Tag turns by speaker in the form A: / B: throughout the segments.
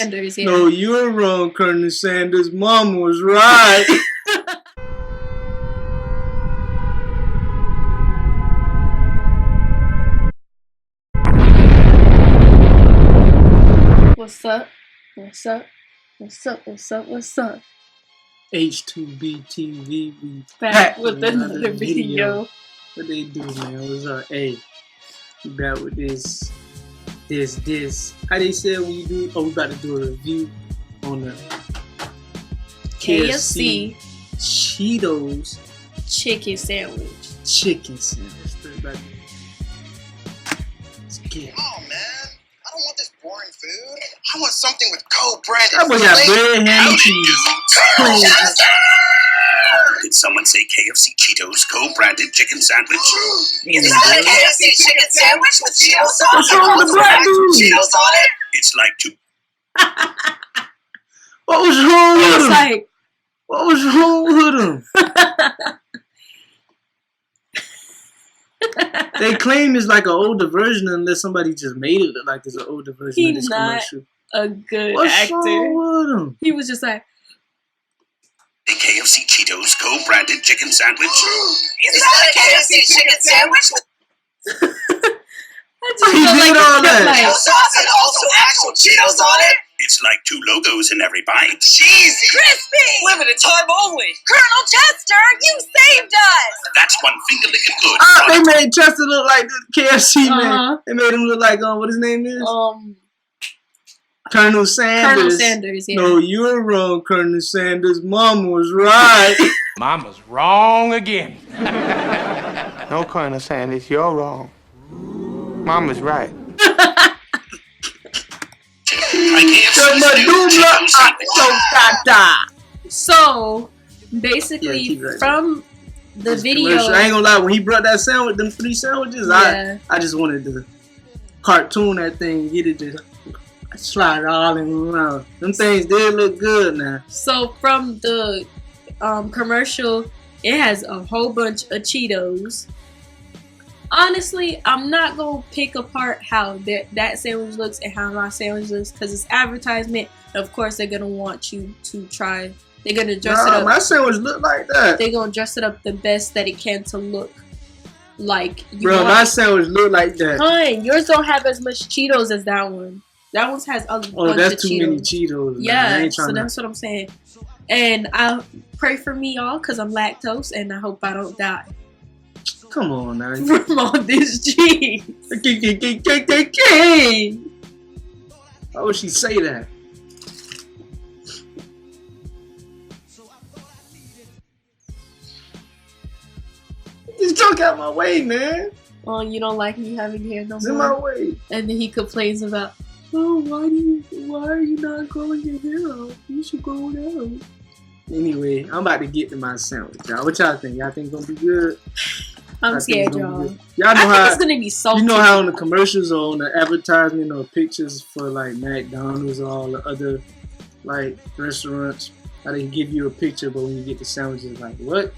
A: Sanders, yeah.
B: No, you're wrong, Colonel Sanders. Mom was right.
A: What's up? What's up? What's up? What's up? What's up?
B: H2B TV, we
A: Back with another video.
B: What they do, man? What's up? Hey, we back with this. How they say when you do? Oh, we about to do a review on the
A: KFC
B: Cheetos
A: chicken sandwich.
B: Let's get it.
C: Oh man, I don't want this boring food. I want something with co-branded.
B: That boy got bread, ham, and cheese.
C: Did someone say KFC Cheetos co-branded chicken sandwich?
D: Is that a KFC chicken sandwich with Cheetos sauce?
B: What's wrong with the black dude?
D: Cheetos on it?
C: It's like two.
B: What was wrong with
A: It's
B: him?
A: like,
B: What was wrong with him? They claim it's like an older version unless somebody just made it look like it's an older version of this
A: He's not
B: commercial.
A: a good
B: What's
A: actor.
B: wrong with him?
A: He was just like,
C: A KFC Cheetos co-branded chicken sandwich.
D: Is that a KFC chicken sandwich with
A: I just
B: He
A: feel
B: did
A: like
B: all
A: he kept
B: that.
A: like,
D: Cheetos sauce and also actual Cheetos on it?
C: It's like two logos in every bite.
D: Cheesy! Crispy! Limited time only! Colonel Chester, you saved us!
C: That's one finger licking good.
B: Ah, they made Chester look like the KFC man.
A: Uh-huh.
B: They made him look like what his name is? Colonel Sanders.
A: Colonel Sanders, yeah.
B: No, you're wrong, Colonel Sanders. Mom was right.
E: Mama's wrong again.
F: No, Colonel Sanders, you're wrong. Mama's right.
A: So, basically,
B: Yeah, right.
A: from the
B: This
A: video,
B: commercial, I ain't gonna lie, when he brought that sandwich, them 3 sandwiches,
A: Yeah.
B: I just wanted to cartoon that thing, get it to slide it all in around. Them things did look good now.
A: so from the commercial, it has a whole bunch of Cheetos. Honestly, I'm not gonna pick apart how that sandwich looks and how my sandwich looks because it's advertisement. Of course, they're gonna want you to try. They're gonna dress it up.
B: My sandwich look like that.
A: They're gonna dress it up the best that it can to look like you
B: Bro,
A: want
B: my
A: it.
B: sandwich look like that.
A: Fine, yours don't have as much Cheetos as that one. That one has a bunch
B: That's
A: of
B: too
A: Cheetos.
B: many Cheetos. Man. I
A: Yeah,
B: ain't
A: so
B: trying to.
A: that's what I'm saying. And I pray for me, y'all, because I'm lactose, and I hope I don't die
B: Come on now.
A: from all this cheese.
B: Why would she say that? Just talk out my way, man.
A: Oh, you don't like me having hair no
B: It's in my
A: more?
B: way.
A: And then he complains about, oh, why are you not growing your hair out? You should grow it out.
B: Anyway, I'm about to get to my sandwich, y'all. What y'all think? Y'all think it's gonna be good?
A: I'm
B: I think
A: scared,
B: it's gonna be
A: y'all.
B: good. Y'all
A: I
B: know
A: think
B: how
A: it's gonna be salty.
B: you know how on the commercials or on the advertisement or pictures for like McDonald's or all the other like restaurants, how they give you a picture, but when you get the sandwich, it's like what?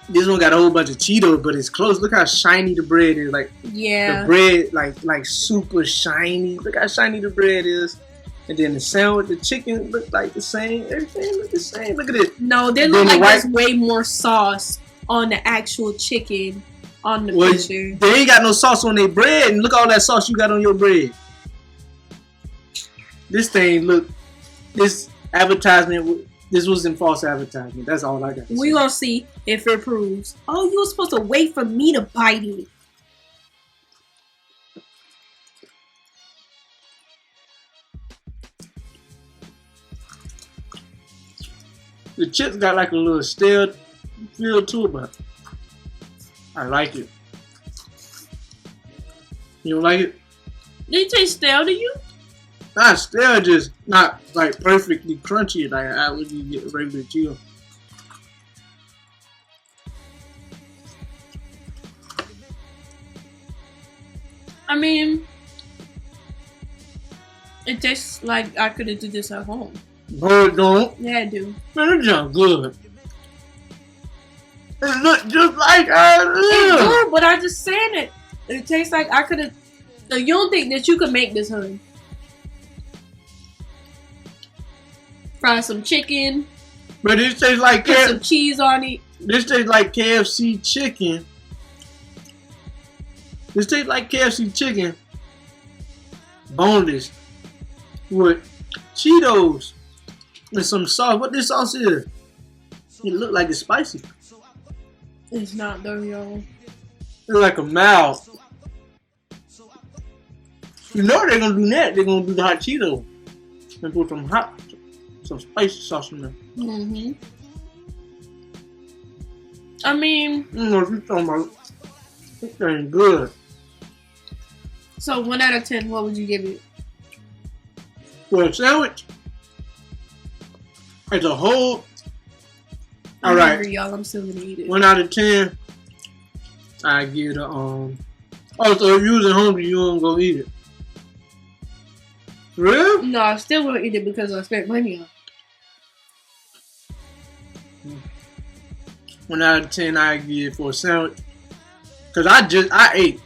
B: This one got a whole bunch of Cheetos, but it's close. Look how shiny the bread is. Like
A: Yeah.
B: the bread, like super shiny. Look how shiny the bread is. And then the sandwich, the chicken look like the same. Everything look the same. Look at it.
A: No, they
B: Then
A: look
B: the
A: like
B: white-
A: there's way more sauce on the actual chicken on the
B: Well,
A: picture.
B: they ain't got no sauce on their bread, and look all that sauce you got on your bread. This thing, look, this advertisement, this wasn't false advertisement. That's all I got to
A: We
B: say.
A: gonna see if it proves. Oh, you were supposed to wait for me to bite it.
B: The chips got like a little stale feel to it, but I like it. You don't like it?
A: They taste stale to you?
B: Not stale, just not like perfectly crunchy like I would you get regular Cheetos.
A: I mean, it tastes like I could have did this at home.
B: No, it don't.
A: Yeah, I do.
B: Man, it's not good. It look just like
A: It's good, but I just saying it. It tastes like I could have. You don't think that you could make this, honey? Fry some chicken.
B: But this tastes like
A: Put some cheese on it.
B: This tastes like KFC chicken. This tastes like KFC chicken. Boneless. With Cheetos. And some sauce. What this sauce is? It look like it's spicy.
A: It's not though, y'all.
B: It's like a mouth. You know they're gonna do that. They're gonna do the hot Cheeto and put some spicy sauce in there.
A: Mm-hmm. I mean,
B: You know what you're talking about. This thing good.
A: so 1 out of 10, what would you give it?
B: For a sandwich, as a whole,
A: I'm
B: all right.
A: hungry, y'all. I'm still gonna eat it.
B: 1 out of 10. I give it a Oh, so if you was at home, you don't go eat it. Really?
A: No, I still won't eat it because I spent money on it.
B: 1 out of 10 I give for a sandwich. Cause I ate.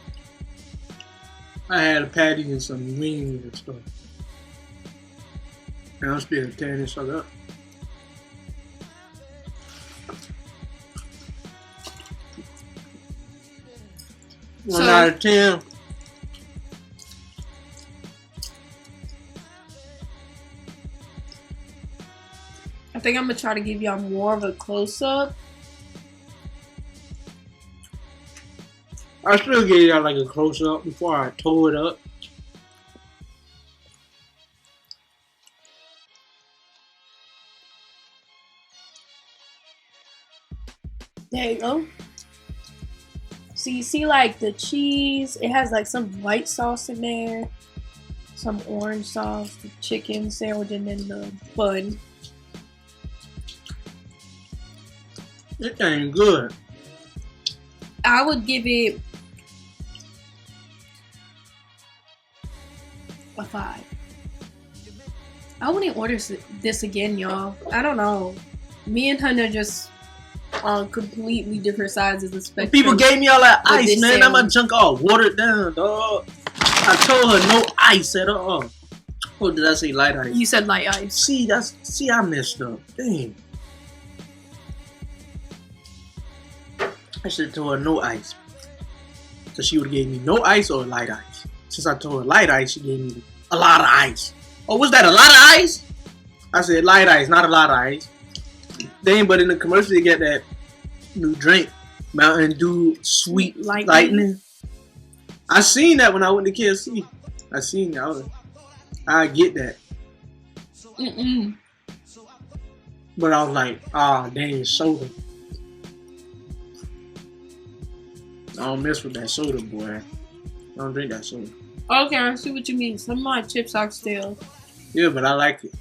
B: I had a patty and some wings and stuff. And I'm still tearing this up. 1 out of 10.
A: I think I'm gonna try to give y'all more of a close-up.
B: I still gave y'all like a close up before I tore it up.
A: There you go. So you see like the cheese, it has like some white sauce in there, some orange sauce, the chicken sandwich, and then the bun.
B: It ain't good.
A: I would give it a 5. I wouldn't order this again, y'all. I don't know. Me and Hunter just on completely different sides of the spectrum.
B: People gave me all that
A: with
B: ice,
A: this
B: man. I'm
A: sandwich.
B: junk all watered down, dog. I told her no ice at all. Or did I say light ice?
A: You said light ice.
B: See, I messed up. Dang. I should have told her no ice. So she would have gave me no ice or light ice. Since I told her light ice, she gave me a lot of ice. Oh, was that a lot of ice? I said light ice, not a lot of ice. Dang, but in the commercial they get that new drink, Mountain Dew Sweet Lightning. I seen that when I went to KFC. I seen that. I get that. But I was like, ah, dang, soda. I don't mess with that soda, boy. I don't drink that soda.
A: Okay, I see what you mean. Some of my chips are stale.
B: Yeah, but I like it.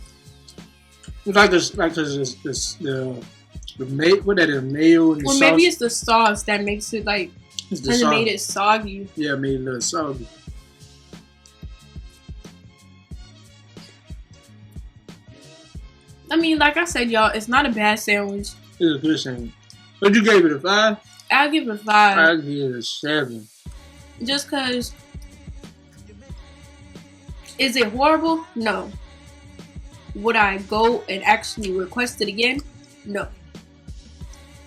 B: It's like the what that is, mayo and the sauce.
A: Well, maybe it's the sauce that makes it like
B: It's the
A: kind of
B: sauce.
A: made it soggy.
B: Yeah, made it a little soggy.
A: I mean, like I said, y'all, it's not a bad sandwich.
B: It's a good sandwich. But you gave it a 5?
A: I'll give it a 5.
B: I give it a 7.
A: Just cause. Is it horrible? No. Would I go and actually request it again? No.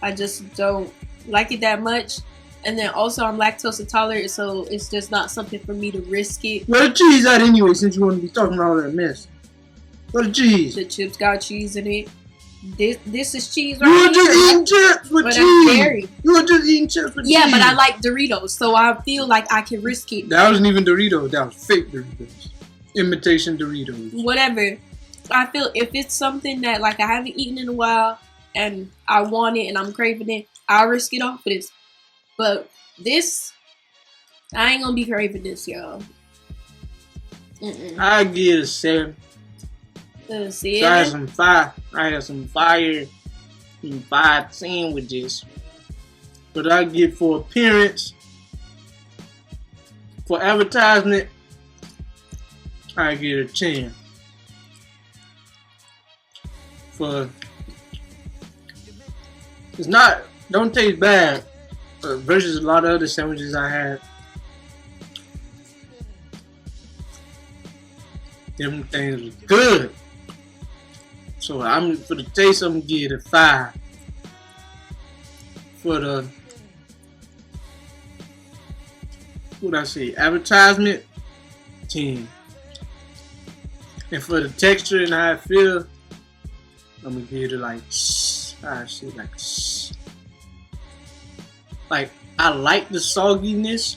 A: I just don't like it that much. And then also I'm lactose intolerant, so it's just not something for me to risk it.
B: Where the cheese at anyway, since you want to be talking about all that mess? Where the cheese?
A: The chips got cheese in it. This is cheese
B: You
A: right
B: were just
A: here.
B: eating chips with
A: But I'm
B: cheese.
A: dairy.
B: You were just eating chips with cheese.
A: Yeah, but I like Doritos, so I feel like I can risk it.
B: That wasn't even Doritos. That was fake Doritos. Imitation Doritos.
A: Whatever. I feel if it's something that like I haven't eaten in a while and I want it and I'm craving it, I'll risk it off for this. But this, I ain't gonna be craving this, y'all.
B: I give it a 7.
A: See
B: So I had some fire. I had some fire and 5 sandwiches. But I get for appearance, for advertisement, I get a 10. For it's not, don't taste bad versus a lot of other sandwiches I had. Them things was good. So for the taste, I'm gonna give it a 5. For the advertisement, 10. And for the texture and how it feel, I'm gonna give it like I like the sogginess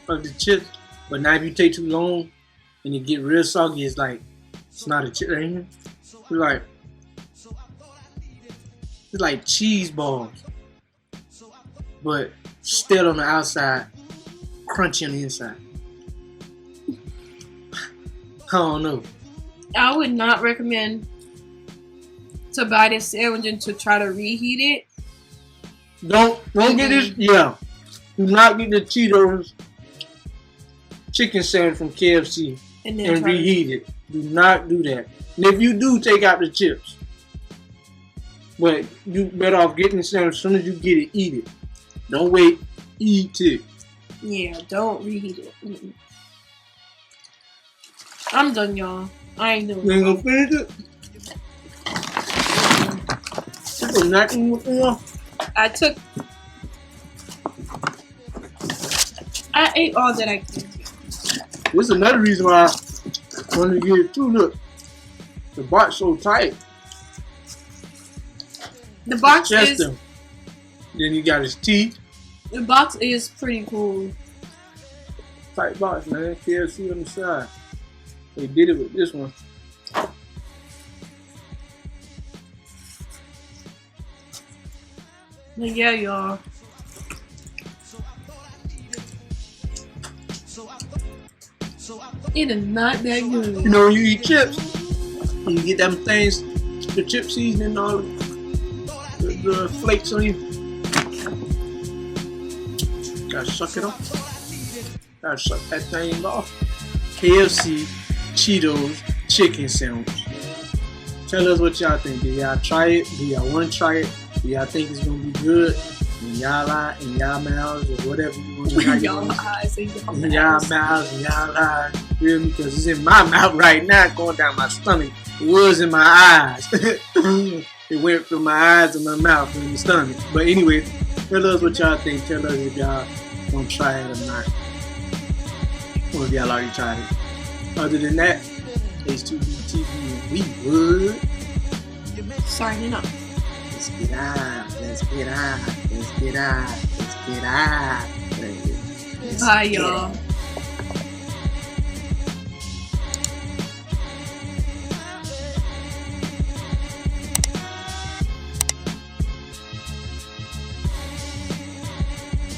B: of the chips, but now if you take too long and it get real soggy, it's not a chip right here. It's like cheese balls, but still on the outside, crunchy on the inside. I don't know.
A: I would not recommend to buy this sandwich and to try to reheat it.
B: Don't get this. Yeah, do not get the Cheetos chicken sandwich from KFC and reheat it. Do not do that. And if you do, take out the chips. But you better off getting the sandwich as soon as you get it. Eat it. Don't wait. Eat it.
A: Yeah, don't reheat it. I'm done, y'all. I ain't doing it.
B: You ain't gonna finish it? You put nothing before?
A: I ate all that I could.
B: This is another reason why I wanted to get it too. Look, the box so tight.
A: The box is.
B: Then you got his teeth.
A: The box is pretty cool.
B: Tight box, man. KFC on the side. They did it with this one.
A: But yeah, y'all. It is not that good.
B: You know, when you eat chips, you get them things, the chip seasoning and all the flakes on you. Gotta suck it off. Gotta suck that thing off. KFC Cheetos chicken sandwich. Tell us what y'all think. Do y'all try it? Do y'all want to try it? Do y'all think it's gonna be good? In y'all eye, in y'all mouths, or whatever you want to do.
A: Y'all eyes and
B: in y'all mouths, in y'all eyes. You hear me? Because it's in my mouth right now, going down my stomach. It was in my eyes. It went from my eyes to my mouth and my stomach. But anyway, tell us what y'all think. Tell us if y'all want to try it or not. Or if y'all already tried it. Other than that, H2B TV, we would.
A: Signing up.
B: Let's get out. Let's get out. Let's get out. Let's get out.
A: Bye, y'all.